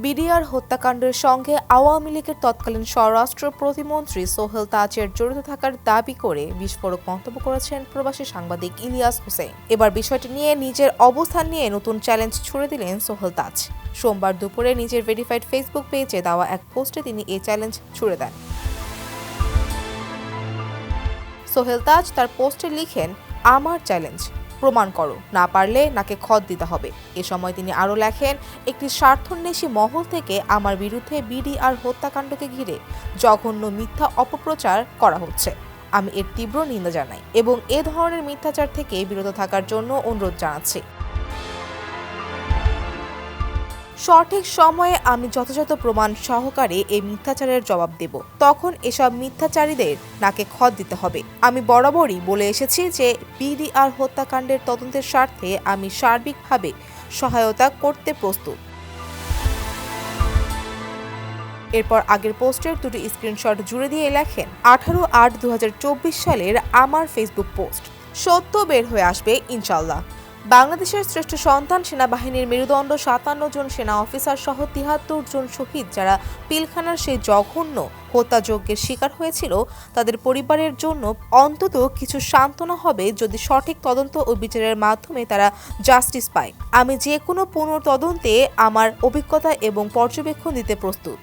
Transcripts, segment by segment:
BDR হত্যাকাণ্ডের সঙ্গে আওয়ামী লীগের তৎকালীন স্বরাষ্ট্র প্রতিমন্ত্রী সোহেল তাজের জড়িত থাকার দাবি করে বিস্ফোরক মন্তব্য করেছেন প্রবাসী সাংবাদিক ইলিয়াস হোসেন। এবার বিষয়টি নিয়ে নিজের অবস্থান নিয়ে নতুন চ্যালেঞ্জ ছুড়ে দিলেন সোহেল তাজ। সোমবার দুপুরে নিজের ভেরিফাইড ফেসবুক পেজে দেওয়া এক পোস্টে তিনি এই চ্যালেঞ্জ ছুড়ে দেন। সোহেল তাজ তার পোস্টে লিখেন, আমার চ্যালেঞ্জ, প্রমাণ করো, না পারলে নাকে খত দিতে হবে। এ সময় তিনি আরও লেখেন, একটি স্বার্থান্বেষী মহল থেকে আমার বিরুদ্ধে বিডিআর হত্যাকাণ্ডকে ঘিরে জঘন্য মিথ্যা অপপ্রচার করা হচ্ছে। আমি এর তীব্র নিন্দা জানাই এবং এ ধরনের মিথ্যাচার থেকে বিরত থাকার জন্য অনুরোধ জানাচ্ছি। সঠিক সময়ে আমি যথাযথ প্রমাণ সহকারে এই মিথ্যাচারের জবাব দেব। তখন এসব মিথ্যাচারীদের নাকে খত দিতে হবে। আমি বরাবরই বলে এসেছি যে বিডিআর হত্যাকাণ্ডের তদন্তের স্বার্থে আমি সার্বিকভাবে সহায়তা করতে প্রস্তুত। এরপর আগের পোস্টের দুটি স্ক্রিনশট জুড়ে দিয়ে লেখেন, 18/8/2024 সালের আমার ফেসবুক পোস্ট। সত্য বের হয়ে আসবে ইনশাল্লাহ। বাংলাদেশের শ্রেষ্ঠ সন্তান, সেনাবাহিনীর মেরুদণ্ড, 57 জন সেনা অফিসার সহ 73 জন শহীদ যারা পিলখানার সেই জঘন্য হত্যাযজ্ঞের শিকার হয়েছিল, তাদের পরিবারের জন্য অন্তত কিছু সান্ত্বনা হবে যদি সঠিক তদন্ত ও বিচারের মাধ্যমে তারা জাস্টিস পায়। আমি যে কোনো পুনঃতদন্তে আমার অভিজ্ঞতা এবং পর্যবেক্ষণ দিতে প্রস্তুত।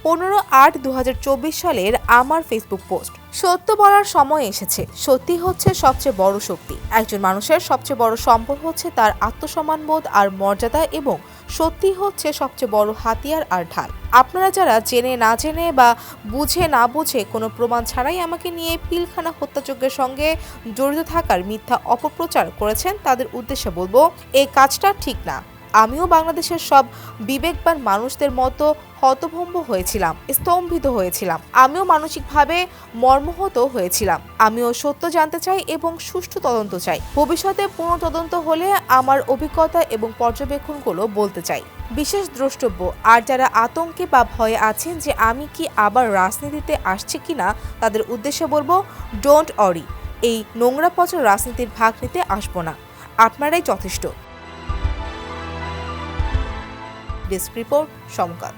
15/8/2024 সালের আমার ফেসবুক পোস্ট। সত্য বলার সময় এসেছে। সত্যি হচ্ছে সবচেয়ে বড় শক্তি। একজন মানুষের সবচেয়ে বড় সম্পদ হচ্ছে তার আত্মসম্মানবোধ আর মর্যাদা, এবং সত্যি হচ্ছে সবচেয়ে বড় হাতিয়ার আর ঢাল। আপনারা যারা জেনে না জেনে বা বুঝে না বুঝে কোনো প্রমাণ ছাড়াই আমাকে নিয়ে পিলখানা হত্যাযজ্ঞের সঙ্গে জড়িত থাকার মিথ্যা অপপ্রচার করেছেন, তাদের উদ্দেশ্যে বলবো, এই কাজটা ঠিক না। আমিও বাংলাদেশের সব বিবেকবান মানুষদের মতো হতভম্ব হয়েছিলাম, স্তম্ভিত হয়েছিলাম। আমিও মানসিকভাবে মর্মাহত হয়েছিলাম। আমিও সত্য জানতে চাই এবং সুষ্ঠু তদন্ত চাই। ভবিষ্যতে পুনঃতদন্ত হলে আমার অভিজ্ঞতা এবং পর্যবেক্ষণগুলো বলতে চাই। বিশেষ দ্রষ্টব্য, আর যারা আতঙ্কে বা ভয়ে আছেন যে আমি কি আবার রাজনীতিতে আসছি কিনা, তাদের উদ্দেশ্যে বলবো, ডোন্ট অরি, এই নোংরা পচা রাজনীতির ভাগ নিতে আসবো না। আপনারাই যথেষ্ট। ডেস্ক রিপোর্ট, সমকাল।